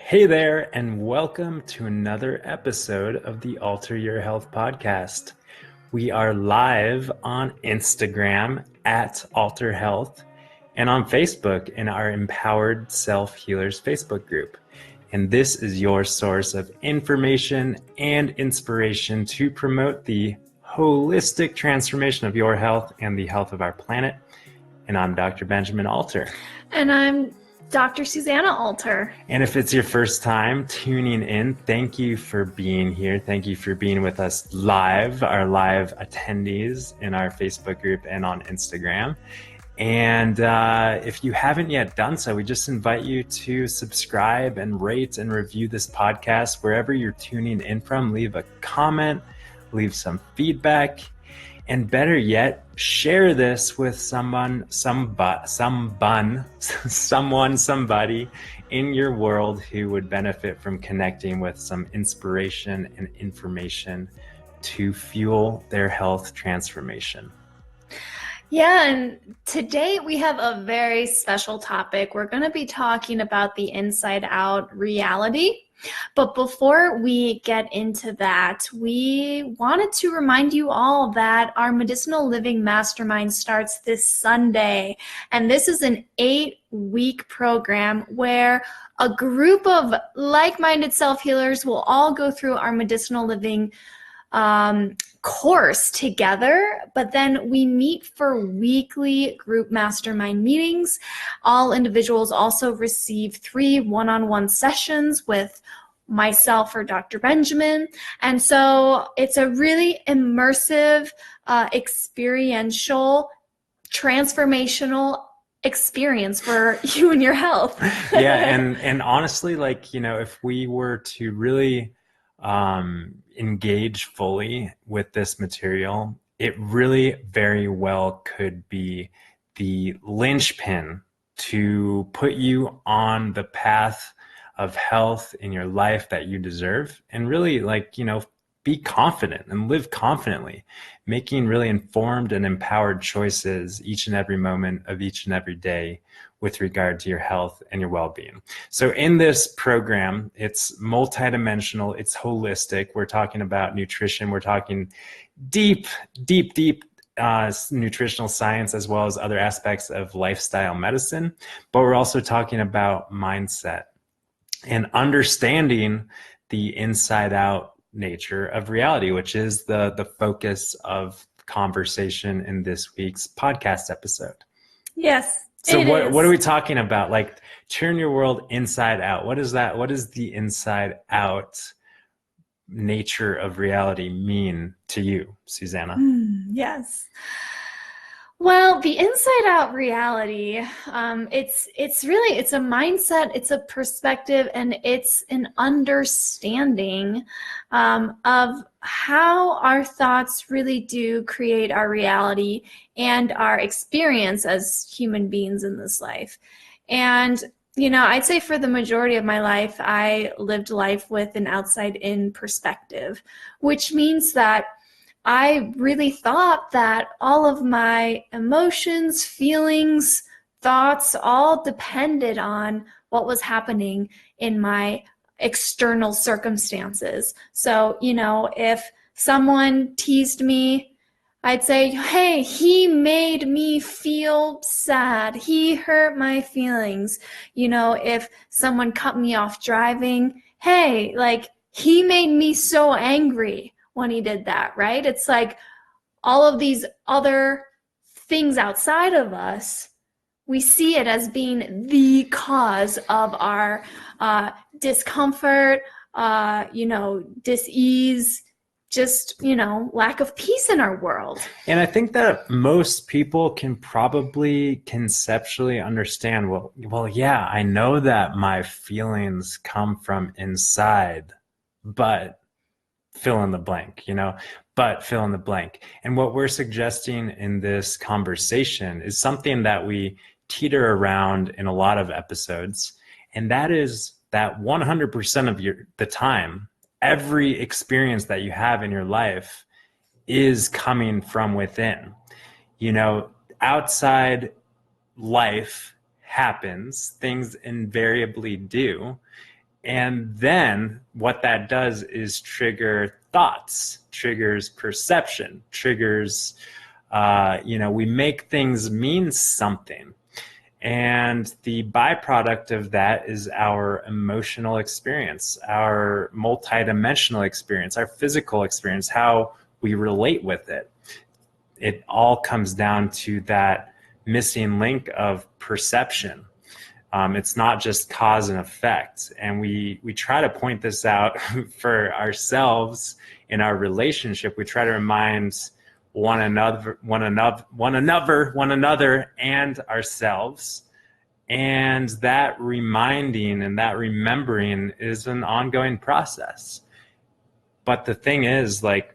Hey there, and welcome to another episode of the Alter Your Health podcast. We are live on Instagram at Alter Health and on Facebook in our Empowered Self Healers Facebook group. And this is your source of information and inspiration to promote the holistic transformation of your health and the health of our planet. And I'm Dr. Benjamin Alter. And I'm Dr. Susanna Alter. And if it's your first time tuning in, thank you for being here. Thank you for being with us live, our live attendees in our Facebook group and on Instagram. And if you haven't yet done so, we just invite you to subscribe and rate and review this podcast wherever you're tuning in from. Leave a comment, leave some feedback. And better yet, share this with somebody in your world who would benefit from connecting with some inspiration and information to fuel their health transformation. Yeah, and today we have a very special topic. We're going to be talking about the inside out reality. But before we get into that, we wanted to remind you all that our Medicinal Living Mastermind starts this Sunday. And this is an 8-week program where a group of like-minded self-healers will all go through our Medicinal Living course together, but then we meet for weekly group mastermind meetings. All individuals also receive 3 one-on-one sessions with myself or Dr. Benjamin. And so it's a really immersive, experiential, transformational experience for you and your health. Yeah, and honestly, if we were to really engage fully with this material, it really very well could be the linchpin to put you on the path of health in your life that you deserve, and really be confident and live confidently, making really informed and empowered choices each and every moment of each and every day with regard to your health and your well-being. So in this program, it's multidimensional, it's holistic. We're talking about nutrition. We're talking deep nutritional science, as well as other aspects of lifestyle medicine. But we're also talking about mindset and understanding the inside out nature of reality, which is the focus of conversation in this week's podcast episode. Yes. So what are we talking about? Like, turn your world inside out. What is that? What does the inside out nature of reality mean to you, Susanna? Yes. Well, the inside out reality, it's a mindset, it's a perspective, and it's an understanding of how our thoughts really do create our reality and our experience as human beings in this life. And I'd say for the majority of my life, I lived life with an outside-in perspective, which means that I really thought that all of my emotions, feelings, thoughts all depended on what was happening in my external circumstances. So, if someone teased me, I'd say, hey, he made me feel sad. He hurt my feelings. If someone cut me off driving, hey, he made me so angry when he did that, right? It's like all of these other things outside of us, we see it as being the cause of our discomfort, dis-ease, just, lack of peace in our world. And I think that most people can probably conceptually understand, well, yeah, I know that my feelings come from inside, but fill in the blank, but fill in the blank. And what we're suggesting in this conversation is something that we teeter around in a lot of episodes. And that is that 100% of the time, every experience that you have in your life is coming from within. Outside life happens, things invariably do. And then what that does is trigger thoughts, triggers perception, triggers, we make things mean something. And the byproduct of that is our emotional experience, our multidimensional experience, our physical experience, how we relate with it. It all comes down to that missing link of perception. It's not just cause and effect. And we try to point this out for ourselves in our relationship. We try to remind one another, and ourselves. And that reminding and that remembering is an ongoing process. But the thing is, like,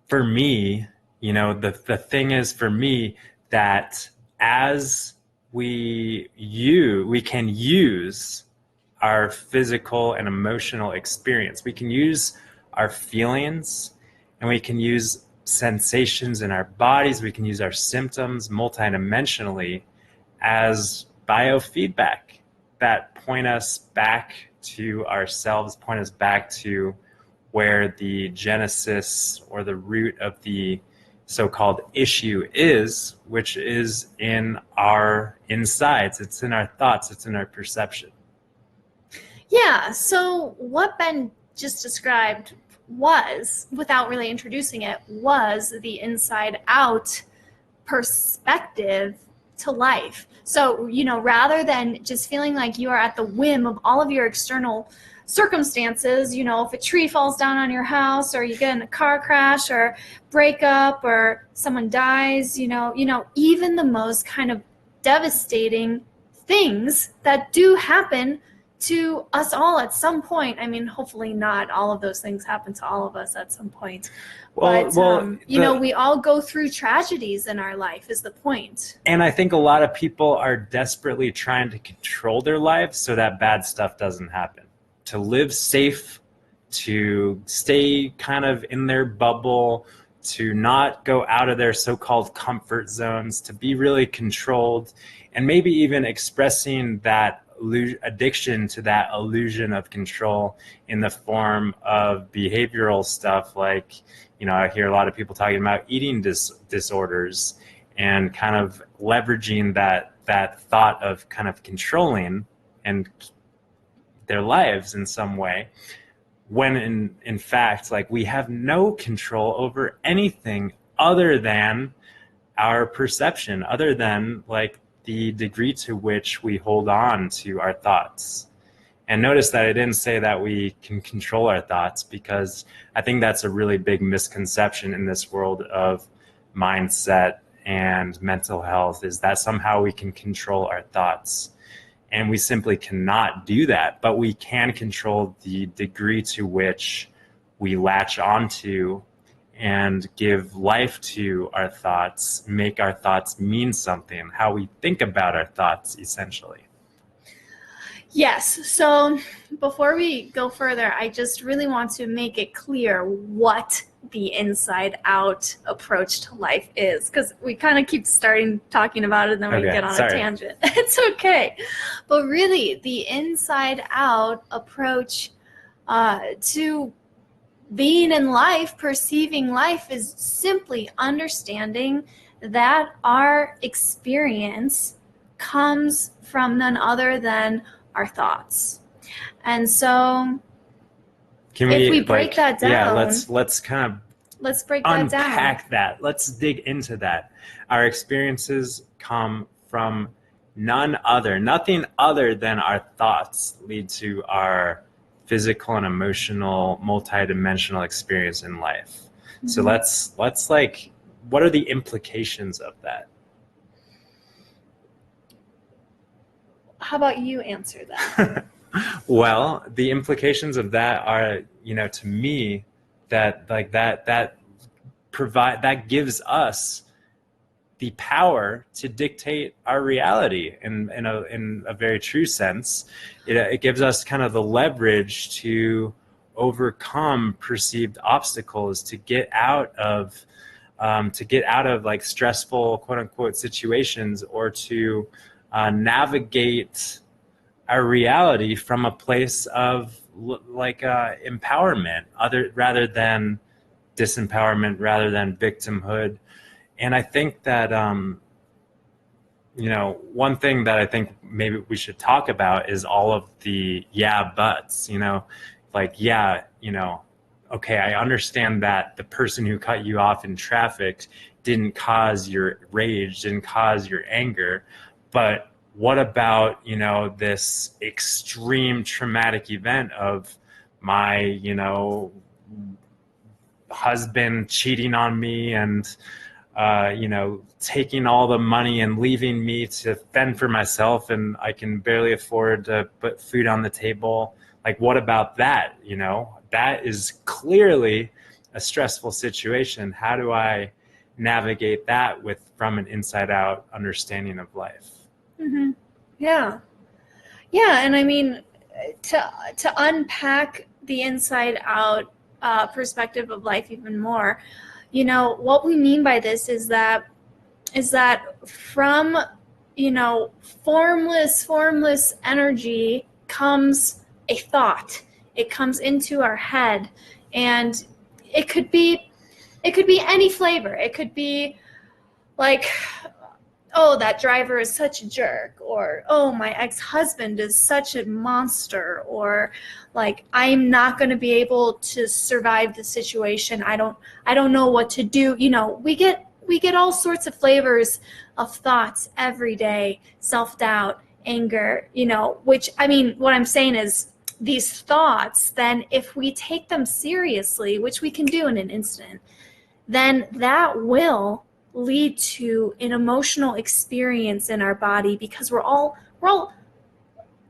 for me, the thing is for me that as we can use our physical and emotional experience. We can use our feelings, and we can use sensations in our bodies. We can use our symptoms multidimensionally as biofeedback that point us back to ourselves, point us back to where the genesis or the root of the so-called issue is, which is in our insides. It's in our thoughts. It's in our perception. Yeah. So what Ben just described was, without really introducing it, was the inside out perspective to life. So, rather than just feeling like you are at the whim of all of your external circumstances, if a tree falls down on your house, or you get in a car crash, or break up, or someone dies, even the most kind of devastating things that do happen to us all at some point. I mean, hopefully not all of those things happen to all of us at some point. But we all go through tragedies in our life is the point. And I think a lot of people are desperately trying to control their lives so that bad stuff doesn't happen. To live safe, to stay kind of in their bubble, to not go out of their so-called comfort zones, to be really controlled, and maybe even expressing that addiction to that illusion of control in the form of behavioral stuff. Like, I hear a lot of people talking about eating disorders and kind of leveraging that thought of kind of controlling and their lives in some way, when in fact, like, we have no control over anything other than our perception, other than like the degree to which we hold on to our thoughts. And notice that I didn't say that we can control our thoughts, because I think that's a really big misconception in this world of mindset and mental health, is that somehow we can control our thoughts. And we simply cannot do that, but we can control the degree to which we latch onto and give life to our thoughts, make our thoughts mean something, how we think about our thoughts, essentially. Yes. So before we go further, I just really want to make it clear what the inside out approach to life is, because we kind of keep talking about it and then we get on a tangent. It's okay. But really, the inside out approach to being in life, perceiving life, is simply understanding that our experience comes from none other than our thoughts. And so if we break that down, let's kind of break that down. Unpack that. Let's dig into that. Our experiences come from nothing other than our thoughts lead to our physical and emotional multidimensional experience in life. Mm-hmm. So let's what are the implications of that? How about you answer that? Well, the implications of that are, to me, that gives us the power to dictate our reality in a very true sense. It gives us kind of the leverage to overcome perceived obstacles, to get out of like stressful quote unquote situations, or to navigate our reality from a place of empowerment, rather than disempowerment, rather than victimhood. And I think that one thing that I think maybe we should talk about is all of the yeah buts. Okay, I understand that the person who cut you off in traffic didn't cause your rage, didn't cause your anger, but what about, this extreme traumatic event of my, husband cheating on me and, taking all the money and leaving me to fend for myself, and I can barely afford to put food on the table. Like, what about that? That is clearly a stressful situation. How do I navigate that from an inside out understanding of life? Mm-hmm. Yeah. Yeah. And I mean, to unpack the inside out perspective of life even more, what we mean by this is that from, formless energy comes a thought. It comes into our head, and it could be any flavor. It could be like, oh, that driver is such a jerk, or oh, my ex-husband is such a monster, or like, I'm not going to be able to survive the situation. I don't know what to do. We get all sorts of flavors of thoughts every day: self-doubt, anger, which, I mean, what I'm saying is, these thoughts, then if we take them seriously, which we can do in an instant, then that will lead to an emotional experience in our body, because we're all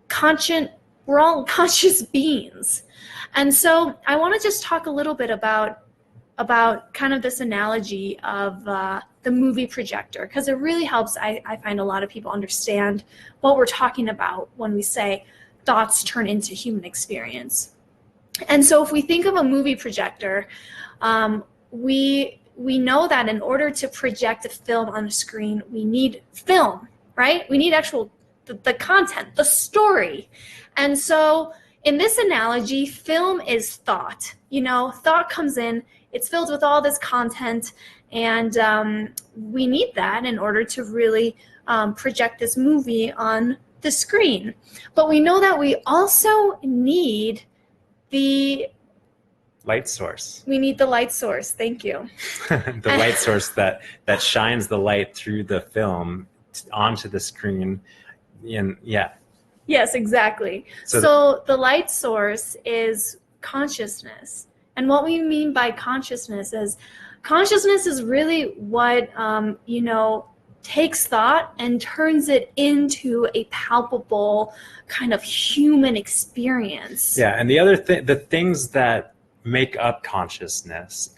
conscious beings. And so I want to just talk a little bit about kind of this analogy of the movie projector, because it really helps, I find, a lot of people understand what we're talking about when we say thoughts turn into human experience. And so if we think of a movie projector, we know that in order to project a film on a screen, we need film, right? We need the content, the story. And so in this analogy, film is thought. Thought comes in, it's filled with all this content, and we need that in order to really project this movie on the screen. But we know that we also need the light source. We need the light source. Thank you. The light source that shines the light through the film onto the screen. And yeah. Yes, exactly. So the light source is consciousness. And what we mean by consciousness is really what, takes thought and turns it into a palpable kind of human experience. Yeah. And the things that make up consciousness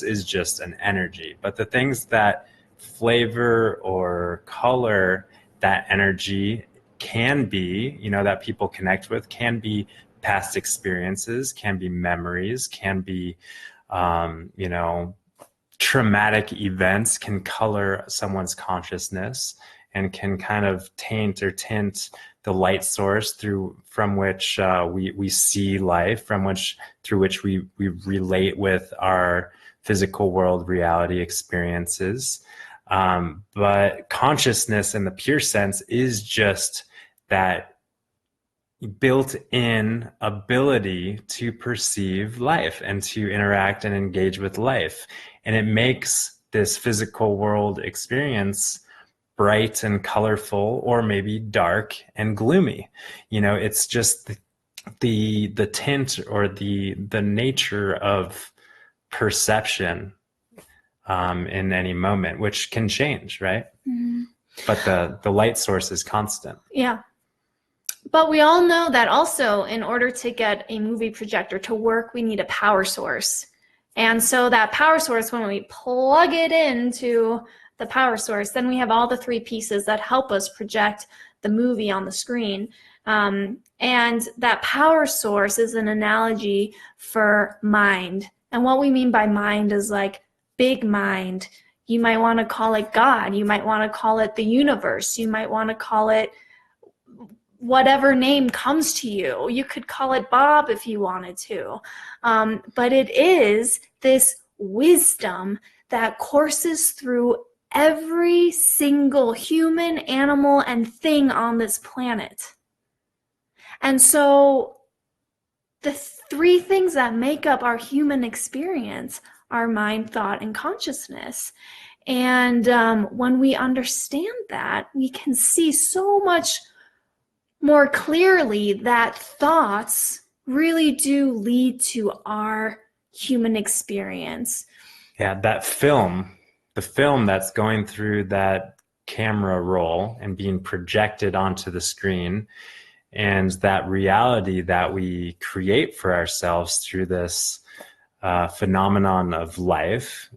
is just an energy, but the things that flavor or color that energy can be, that people connect with, can be past experiences, can be memories, can be, traumatic events can color someone's consciousness and can kind of taint or tint the light source from which we see life, through which we relate with our physical world reality experiences. But consciousness in the pure sense is just that built-in ability to perceive life and to interact and engage with life. And it makes this physical world experience bright and colorful, or maybe dark and gloomy. It's just the tint or the nature of perception in any moment, which can change, right? Mm-hmm. But the light source is constant. Yeah. But we all know that also, in order to get a movie projector to work, we need a power source. And so that power source, when we plug it into the power source, then we have all the three pieces that help us project the movie on the screen. And that power source is an analogy for mind. And what we mean by mind is like big mind. You might want to call it God. You might want to call it the universe. You might want to call it whatever name comes to you. You could call it Bob if you wanted to. But it is this wisdom that courses through every single human, animal, and thing on this planet. And so the three things that make up our human experience are mind, thought, and consciousness. And when we understand that, we can see so much more clearly that thoughts really do lead to our human experience. Yeah, that film, the film that's going through that camera roll and being projected onto the screen, and that reality that we create for ourselves through this phenomenon of life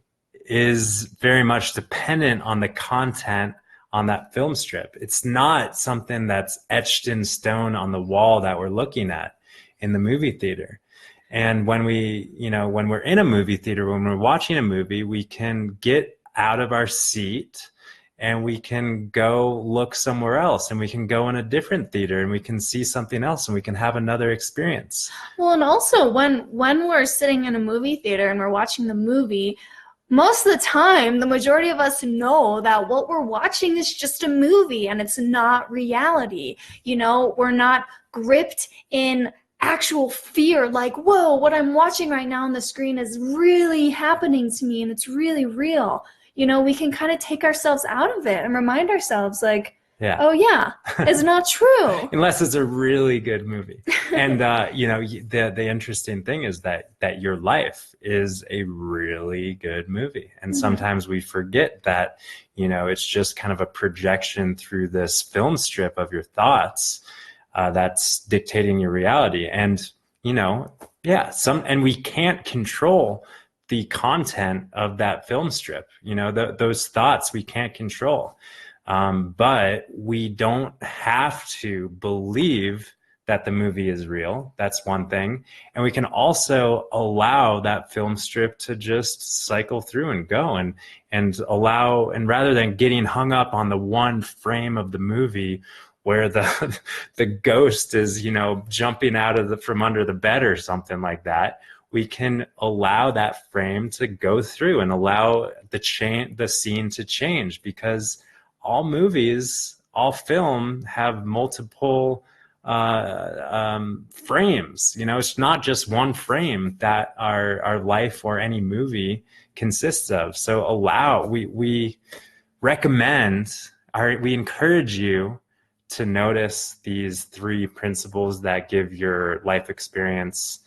is very much dependent on the content on that film strip. It's not something that's etched in stone on the wall that we're looking at in the movie theater. And when when we're in a movie theater, when we're watching a movie, we can get out of our seat and we can go look somewhere else, and we can go in a different theater and we can see something else, and we can have another experience. Well, and also when we're sitting in a movie theater and we're watching the movie, most of the time, the majority of us know that what we're watching is just a movie and it's not reality. We're not gripped in actual fear, like, whoa, what I'm watching right now on the screen is really happening to me and it's really real. We can kind of take ourselves out of it and remind ourselves, like, Yeah. oh yeah, it's not true. Unless it's a really good movie. And the interesting thing is that your life is a really good movie. And sometimes we forget that, it's just kind of a projection through this film strip of your thoughts that's dictating your reality. And and we can't control the content of that film strip. Those thoughts we can't control. But we don't have to believe that the movie is real. That's one thing. And we can also allow that film strip to just cycle through and go, and rather than getting hung up on the one frame of the movie where the ghost is, jumping out from under the bed or something like that, we can allow that frame to go through and allow the scene to change, because all movies, all film have multiple frames. It's not just one frame that our life or any movie consists of. So we recommend, we encourage you to notice these three principles that give your life experience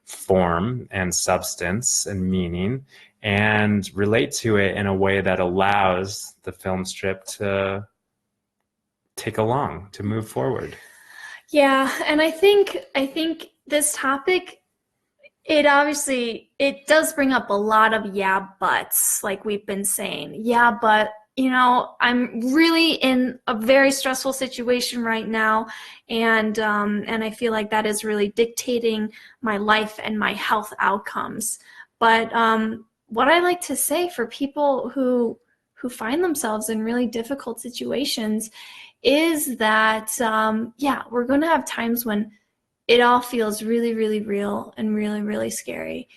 form and substance and meaning, and relate to it in a way that allows the film strip to tick along, to move forward. Yeah, and I think this topic, it does bring up a lot of yeah buts, like we've been saying. Yeah, but I'm really in a very stressful situation right now, and I feel like that is really dictating my life and my health outcomes. But what I like to say for people who find themselves in really difficult situations is that we're going to have times when it all feels really, really real and really, really scary.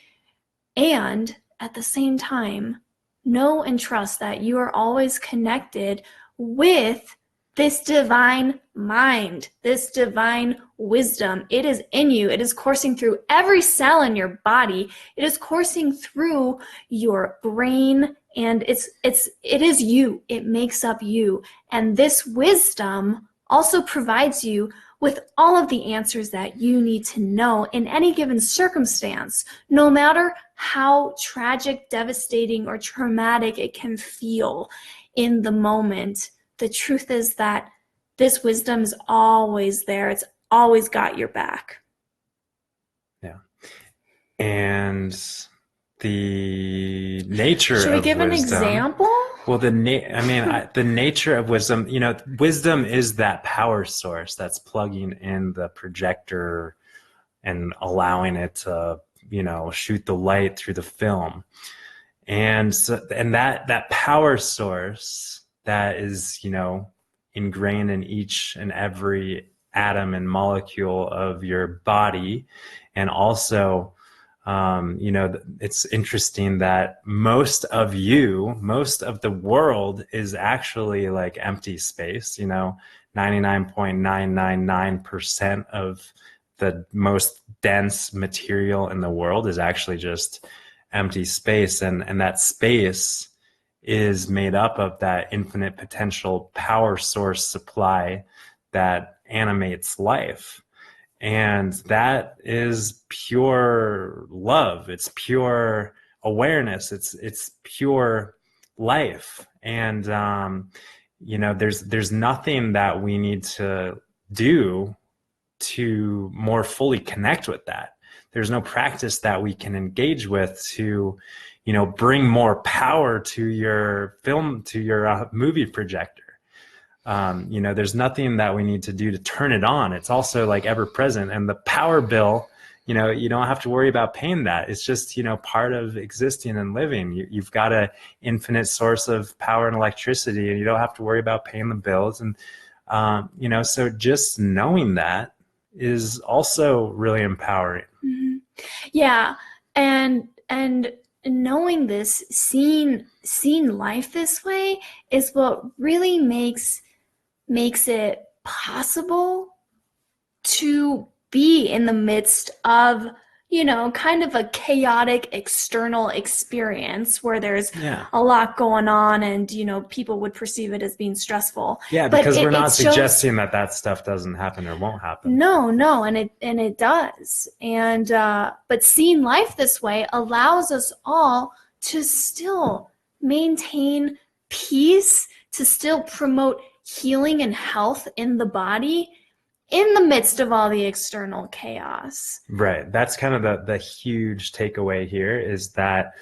And at the same time, know and trust that you are always connected with this divine mind, this divine wisdom. It is in you. It is coursing through every cell in your body. It is coursing through your brain, and it is you. It makes up you. And this wisdom also provides you with all of the answers that you need to know in any given circumstance, no matter how tragic, devastating, or traumatic it can feel in the moment. The truth is that this wisdom is always there. It's always got your back. Yeah. And the nature of wisdom. Should we give an example? Well, the nature of wisdom, wisdom is that power source that's plugging in the projector and allowing it to, shoot the light through the film. And that power source that is, ingrained in each and every atom and molecule of your body. And also, it's interesting that most of the world is actually like empty space. 99.999% of the most dense material in the world is actually just empty space. And that space is made up of that infinite potential power source supply that animates life. And that is pure love. It's pure awareness. It's pure life. And, there's nothing that we need to do to more fully connect with that. There's no practice that we can engage with to, bring more power to your movie projector. There's nothing that we need to do to turn it on. It's also like ever present. And the power bill, you don't have to worry about paying that. It's just, part of existing and living. You've got an infinite source of power and electricity, and you don't have to worry about paying the bills. And, so just knowing that is also really empowering. Mm-hmm. Yeah. And knowing this, seeing life this way is what really makes it possible to be in the midst of, kind of a chaotic external experience where there's a lot going on, and, people would perceive it as being stressful. Yeah, because we're not suggesting that stuff doesn't happen or won't happen. No, and it does. And but seeing life this way allows us all to still maintain peace, to still promote healing and health in the body in the midst of all the external chaos. Right. That's kind of the huge takeaway here, is that,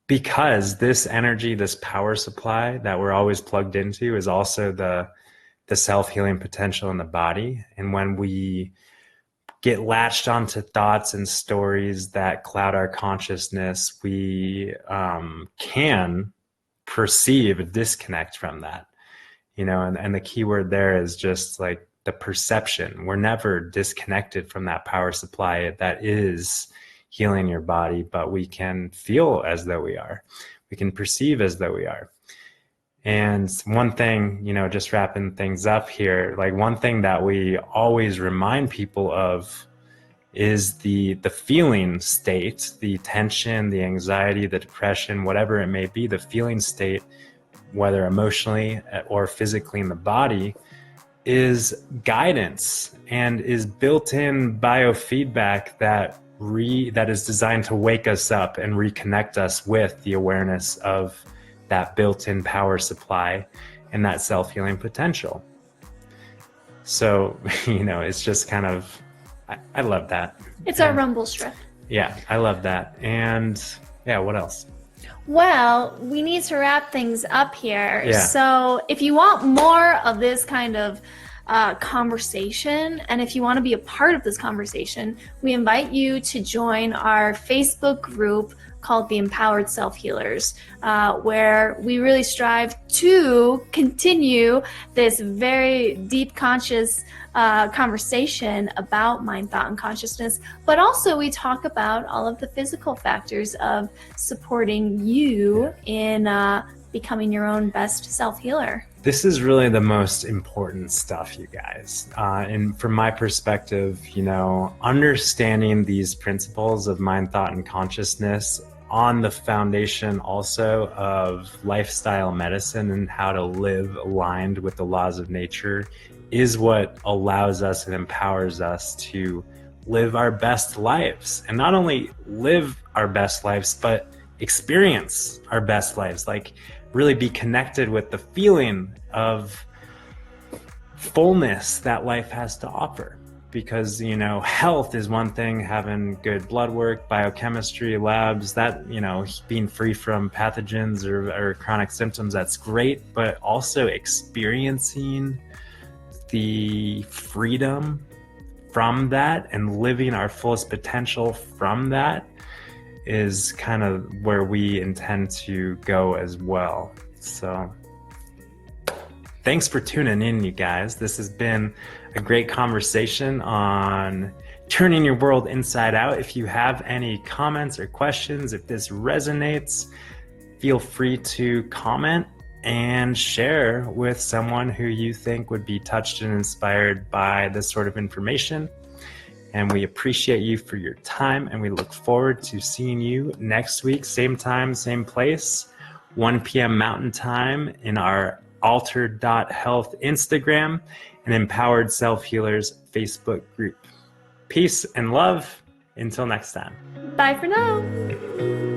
because this energy, this power supply that we're always plugged into is also the self-healing potential in the body. And when we get latched onto thoughts and stories that cloud our consciousness, we can perceive a disconnect from that. And the key word there is just like the perception. We're never disconnected from that power supply that is healing your body, but we can feel as though we are. We can perceive as though we are. And one thing, just wrapping things up here, like one thing that we always remind people of is the feeling state, the tension, the anxiety, the depression, whatever it may be, the feeling state, whether emotionally or physically in the body, is guidance and is built-in biofeedback that is designed to wake us up and reconnect us with the awareness of that built-in power supply and that self-healing potential. So, it's just kind of, I love that. It's our rumble strip. Yeah, I love that. And yeah, what else? Well, we need to wrap things up here. Yeah. So if you want more of this kind of conversation, and if you want to be a part of this conversation, we invite you to join our Facebook group called the Empowered Self-Healers, where we really strive to continue this very deep conscious conversation about mind, thought, and consciousness, but also we talk about all of the physical factors of supporting you in becoming your own best self-healer. This is really the most important stuff, you guys. And from my perspective, understanding these principles of mind, thought, and consciousness on the foundation also of lifestyle medicine and how to live aligned with the laws of nature is what allows us and empowers us to live our best lives. And not only live our best lives, but experience our best lives, like really be connected with the feeling of fullness that life has to offer. Because, health is one thing, having good blood work, biochemistry, labs, that, being free from pathogens or chronic symptoms, that's great. But also experiencing the freedom from that and living our fullest potential from that is kind of where we intend to go as well. So thanks for tuning in, you guys. This has been a great conversation on turning your world inside out. If you have any comments or questions, if this resonates, feel free to comment and share with someone who you think would be touched and inspired by this sort of information. And we appreciate you for your time, and we look forward to seeing you next week, same time, same place, 1 p.m. Mountain Time, in our altered.health Instagram and Empowered Self Healers Facebook group. Peace and love. Until next time. Bye for now.